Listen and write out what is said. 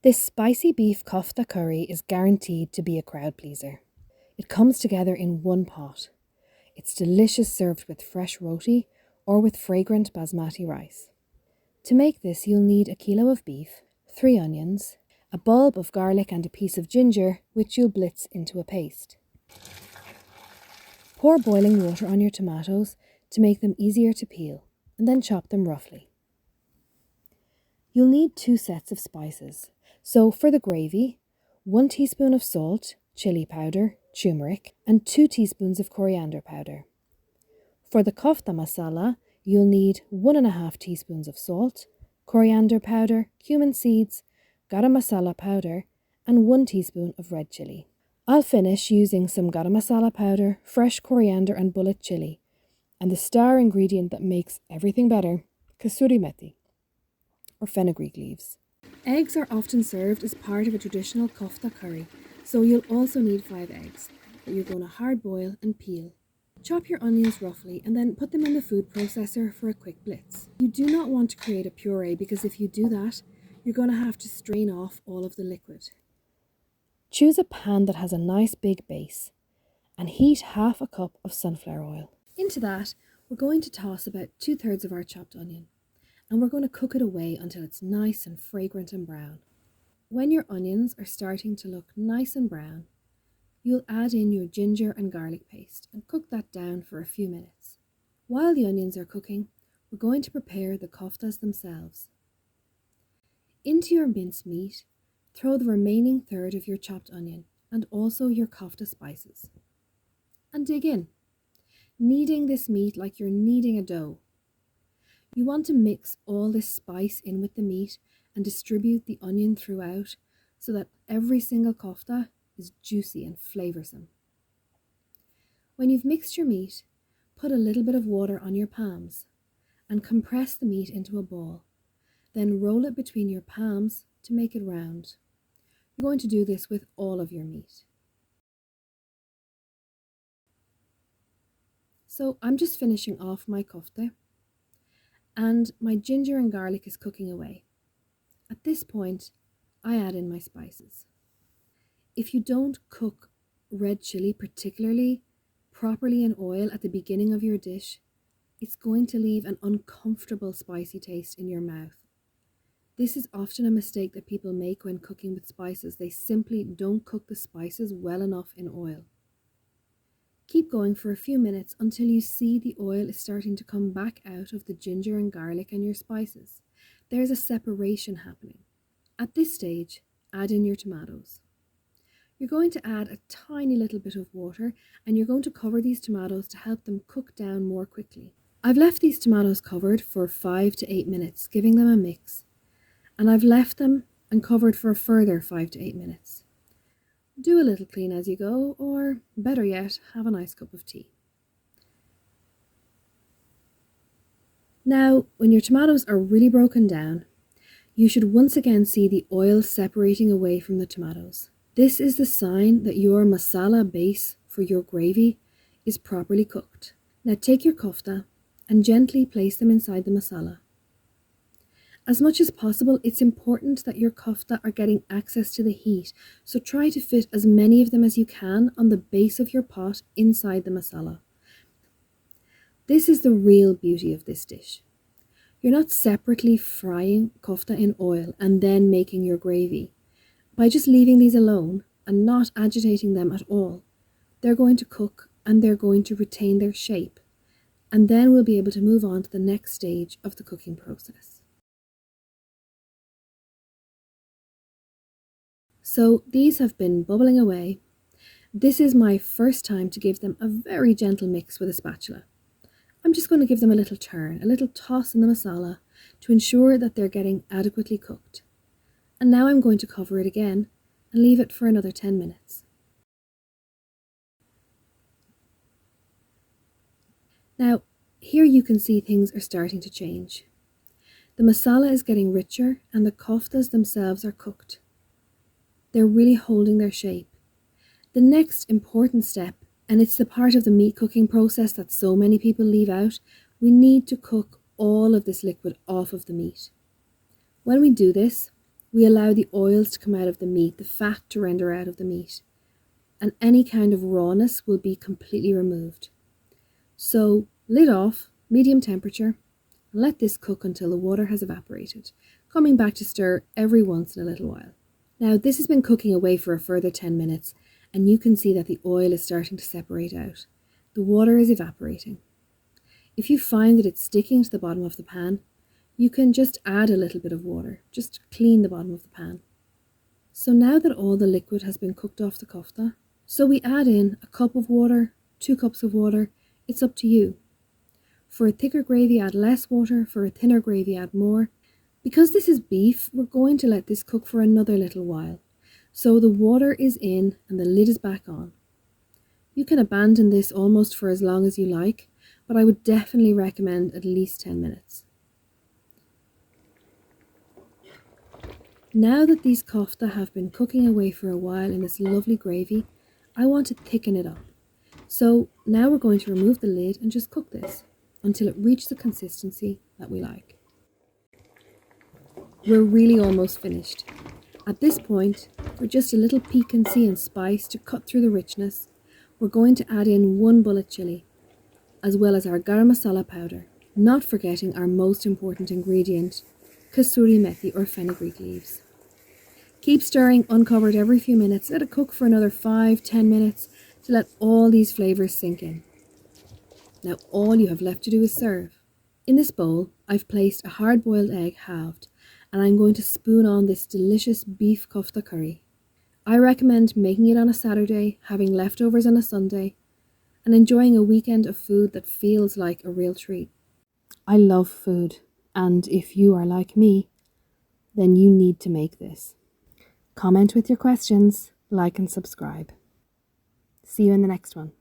This spicy beef kofta curry is guaranteed to be a crowd pleaser. It comes together in one pot. It's delicious served with fresh roti or with fragrant basmati rice. To make this, you'll need a kilo of beef, 3 onions, a bulb of garlic and a piece of ginger, which you'll blitz into a paste. Pour boiling water on your tomatoes to make them easier to peel, and then chop them roughly. You'll need 2 sets of spices. So for the gravy, 1 teaspoon of salt, chili powder, turmeric, and 2 teaspoons of coriander powder. For the kofta masala, you'll need 1.5 teaspoons of salt, coriander powder, cumin seeds, garam masala powder, and 1 teaspoon of red chili. I'll finish using some garam masala powder, fresh coriander and bullet chili, and the star ingredient that makes everything better, kasuri methi, or fenugreek leaves. Eggs are often served as part of a traditional kofta curry, so you'll also need 5 eggs that you're going to hard boil and peel. Chop your onions roughly and then put them in the food processor for a quick blitz. You do not want to create a puree because if you do that, you're going to have to strain off all of the liquid. Choose a pan that has a nice big base and heat half a cup of sunflower oil. Into that, we're going to toss about 2/3 of our chopped onion, and we're going to cook it away until it's nice and fragrant and brown. When your onions are starting to look nice and brown, you'll add in your ginger and garlic paste and cook that down for a few minutes. While the onions are cooking, we're going to prepare the koftas themselves. Into your minced meat, throw the remaining third of your chopped onion and also your kofta spices. And dig in, kneading this meat like you're kneading a dough. You want to mix all this spice in with the meat and distribute the onion throughout so that every single kofta is juicy and flavoursome. When you've mixed your meat, put a little bit of water on your palms and compress the meat into a ball. Then roll it between your palms to make it round. You're going to do this with all of your meat. So I'm just finishing off my kofta, and my ginger and garlic is cooking away. At this point, I add in my spices. If you don't cook red chili particularly properly in oil at the beginning of your dish, it's going to leave an uncomfortable spicy taste in your mouth. This is often a mistake that people make when cooking with spices. They simply don't cook the spices well enough in oil. Keep going for a few minutes until you see the oil is starting to come back out of the ginger and garlic and your spices. There's a separation happening. At this stage, add in your tomatoes. You're going to add a tiny little bit of water and you're going to cover these tomatoes to help them cook down more quickly. I've left these tomatoes covered for 5 to 8 minutes, giving them a mix. And I've left them and covered for a further 5 to 8 minutes. Do a little clean as you go, or better yet, have a nice cup of tea. Now, when your tomatoes are really broken down, you should once again see the oil separating away from the tomatoes. This is the sign that your masala base for your gravy is properly cooked. Now take your kofta and gently place them inside the masala. As much as possible, it's important that your kofta are getting access to the heat, so try to fit as many of them as you can on the base of your pot inside the masala. This is the real beauty of this dish. You're not separately frying kofta in oil and then making your gravy. By just leaving these alone and not agitating them at all, they're going to cook and they're going to retain their shape, and then we'll be able to move on to the next stage of the cooking process. So these have been bubbling away. This is my first time to give them a very gentle mix with a spatula. I'm just going to give them a little turn, a little toss in the masala to ensure that they're getting adequately cooked. And now I'm going to cover it again and leave it for another 10 minutes. Now, here you can see things are starting to change. The masala is getting richer and the koftas themselves are cooked. They're really holding their shape. The next important step, and it's the part of the meat cooking process that so many people leave out, we need to cook all of this liquid off of the meat. When we do this, we allow the oils to come out of the meat, the fat to render out of the meat, and any kind of rawness will be completely removed. So lid off, medium temperature, and let this cook until the water has evaporated, coming back to stir every once in a little while. Now this has been cooking away for a further 10 minutes, and you can see that the oil is starting to separate out. The water is evaporating. If you find that it's sticking to the bottom of the pan, you can just add a little bit of water, just clean the bottom of the pan. So now that all the liquid has been cooked off the kofta, so we add in a cup of water, 2 cups of water, it's up to you. For a thicker gravy, add less water. For a thinner gravy, add more. Because this is beef, we're going to let this cook for another little while. So the water is in and the lid is back on. You can abandon this almost for as long as you like, but I would definitely recommend at least 10 minutes. Now that these kofta have been cooking away for a while in this lovely gravy, I want to thicken it up. So now we're going to remove the lid and just cook this until it reaches the consistency that we like. We're really almost finished. At this point, for just a little piquancy and spice to cut through the richness, we're going to add in 1 bullet chili, as well as our garam masala powder, not forgetting our most important ingredient, kasuri methi or fenugreek leaves. Keep stirring uncovered every few minutes. Let it cook for another 5-10 minutes to let all these flavours sink in. Now all you have left to do is serve. In this bowl, I've placed a hard-boiled egg halved, and I'm going to spoon on this delicious beef kofta curry. I recommend making it on a Saturday, having leftovers on a Sunday, and enjoying a weekend of food that feels like a real treat. I love food, and if you are like me, then you need to make this. Comment with your questions, like and subscribe. See you in the next one.